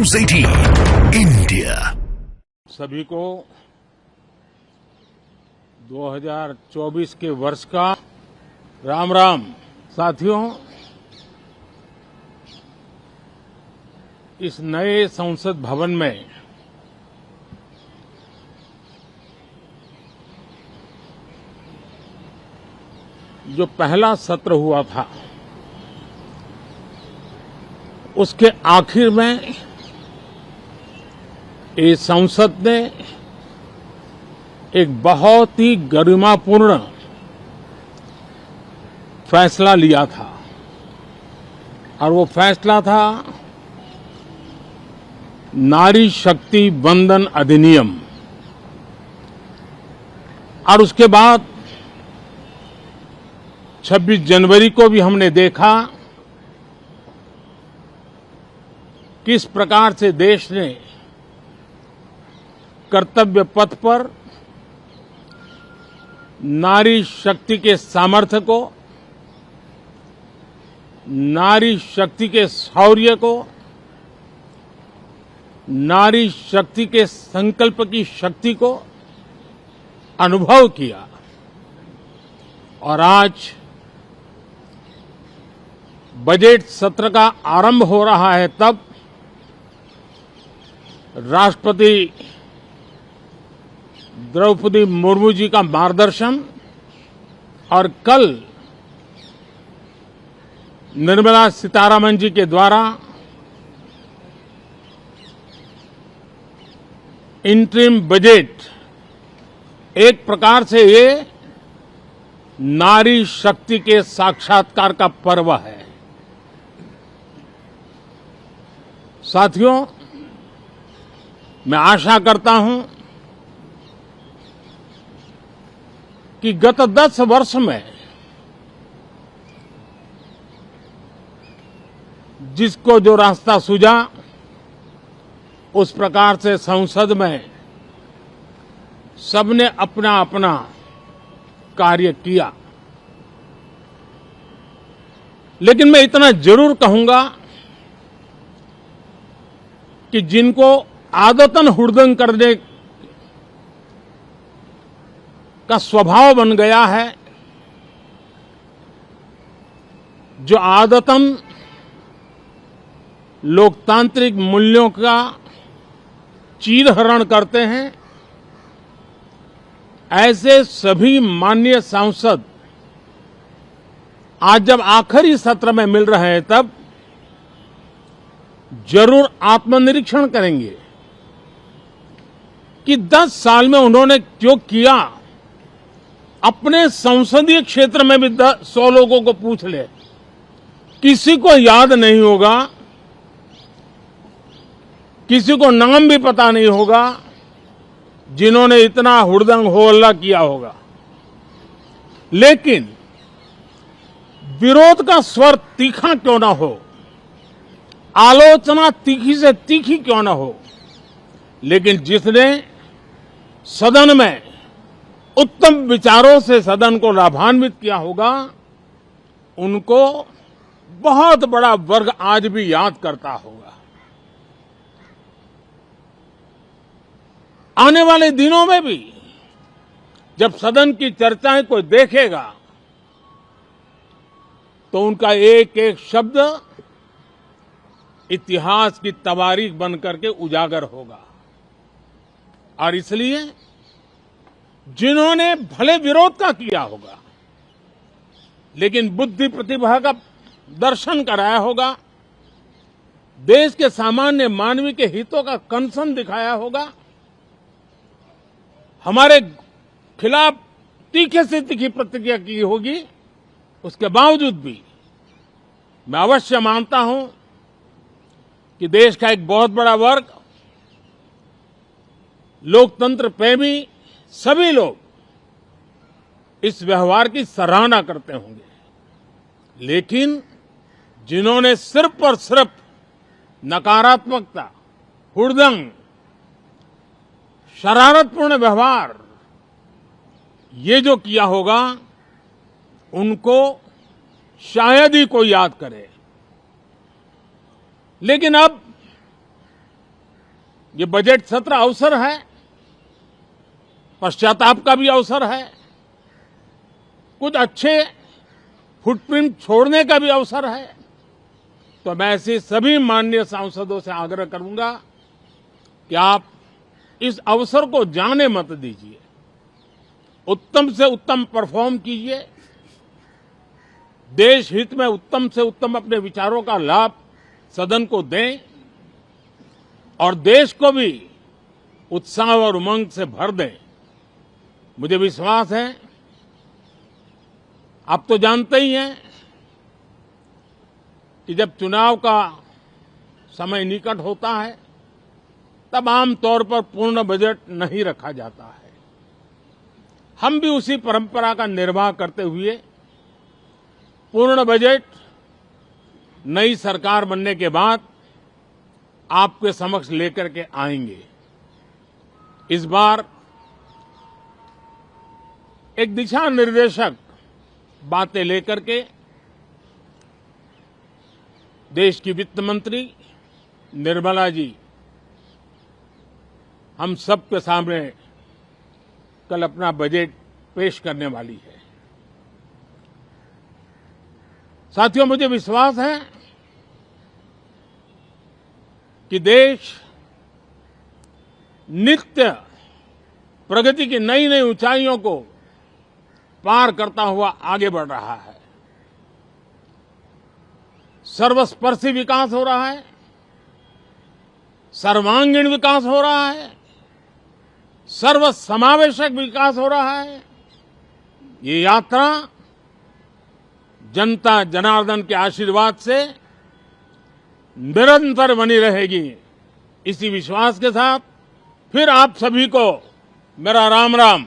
News 18 India। सभी को 2024 के वर्ष का राम राम। साथियों, इस नए संसद भवन में जो पहला सत्र हुआ था, उसके आखिर में इस संसद ने एक बहुत ही गरिमापूर्ण फैसला लिया था और वो फैसला था नारी शक्ति वंदन अधिनियम। और उसके बाद 26 जनवरी को भी हमने देखा किस प्रकार से देश ने कर्तव्य पथ पर नारी शक्ति के सामर्थ्य को, नारी शक्ति के शौर्य को, नारी शक्ति के संकल्प की शक्ति को अनुभव किया। और आज बजट सत्र का आरंभ हो रहा है, तब राष्ट्रपति द्रौपदी मुर्मू जी का मार्गदर्शन और कल निर्मला सीतारमण जी के द्वारा इंटरिम बजट, एक प्रकार से ये नारी शक्ति के साक्षात्कार का पर्व है। साथियों, मैं आशा करता हूं कि गत 10 वर्ष में जिसको जो रास्ता सूझा, उस प्रकार से संसद में सबने अपना अपना कार्य किया। लेकिन मैं इतना जरूर कहूंगा कि जिनको आदतन हुड़दंग करने का स्वभाव बन गया है, जो आदतन लोकतांत्रिक मूल्यों का चीरहरण करते हैं, ऐसे सभी माननीय सांसद आज जब आखिरी सत्र में मिल रहे हैं, तब जरूर आत्मनिरीक्षण करेंगे कि 10 साल में उन्होंने जो किया। अपने संसदीय क्षेत्र में भी 100 लोगों को पूछ ले, किसी को याद नहीं होगा, किसी को नाम भी पता नहीं होगा जिन्होंने इतना हुड़दंग हो हल्ला किया होगा। लेकिन विरोध का स्वर तीखा क्यों ना हो, आलोचना तीखी से तीखी क्यों ना हो, लेकिन जिसने सदन में उत्तम विचारों से सदन को लाभान्वित किया होगा, उनको बहुत बड़ा वर्ग आज भी याद करता होगा। आने वाले दिनों में भी जब सदन की चर्चाएं कोई देखेगा, तो उनका एक एक शब्द इतिहास की तवारीख बनकर के उजागर होगा। और इसलिए जिन्होंने भले विरोध का किया होगा, लेकिन बुद्धि प्रतिभा का दर्शन कराया होगा, देश के सामान्य मानवी के हितों का कंसर्न दिखाया होगा, हमारे खिलाफ तीखे से तीखी प्रतिक्रिया की होगी, उसके बावजूद भी मैं अवश्य मानता हूं कि देश का एक बहुत बड़ा वर्ग, लोकतंत्र प्रेमी सभी लोग इस व्यवहार की सराहना करते होंगे। लेकिन जिन्होंने सिर्फ और सिर्फ नकारात्मकता, हुड़दंग, शरारतपूर्ण व्यवहार, ये जो किया होगा, उनको शायद ही कोई याद करे। लेकिन अब ये बजट सत्र अवसर है, पश्चाताप का भी अवसर है, कुछ अच्छे फुटप्रिंट छोड़ने का भी अवसर है। तो मैं ऐसे सभी माननीय सांसदों से आग्रह करूंगा कि आप इस अवसर को जाने मत दीजिए, उत्तम से उत्तम परफॉर्म कीजिए, देश हित में उत्तम से उत्तम अपने विचारों का लाभ सदन को दें और देश को भी उत्साह और उमंग से भर दें। मुझे विश्वास है, आप तो जानते ही हैं कि जब चुनाव का समय निकट होता है तब आमतौर पर पूर्ण बजट नहीं रखा जाता है। हम भी उसी परंपरा का निर्वाह करते हुए पूर्ण बजट नई सरकार बनने के बाद आपके समक्ष लेकर के आएंगे। इस बार एक दिशा निर्देशक बातें लेकर के देश की वित्त मंत्री निर्मला जी हम सबके सामने कल अपना बजट पेश करने वाली है। साथियों, मुझे विश्वास है कि देश नित्य प्रगति की नई नई ऊंचाइयों को पार करता हुआ आगे बढ़ रहा है। सर्वस्पर्शी विकास हो रहा है, सर्वांगीण विकास हो रहा है, सर्वसमावेशक विकास हो रहा है। ये यात्रा जनता जनार्दन के आशीर्वाद से निरंतर बनी रहेगी। इसी विश्वास के साथ फिर आप सभी को मेरा राम राम।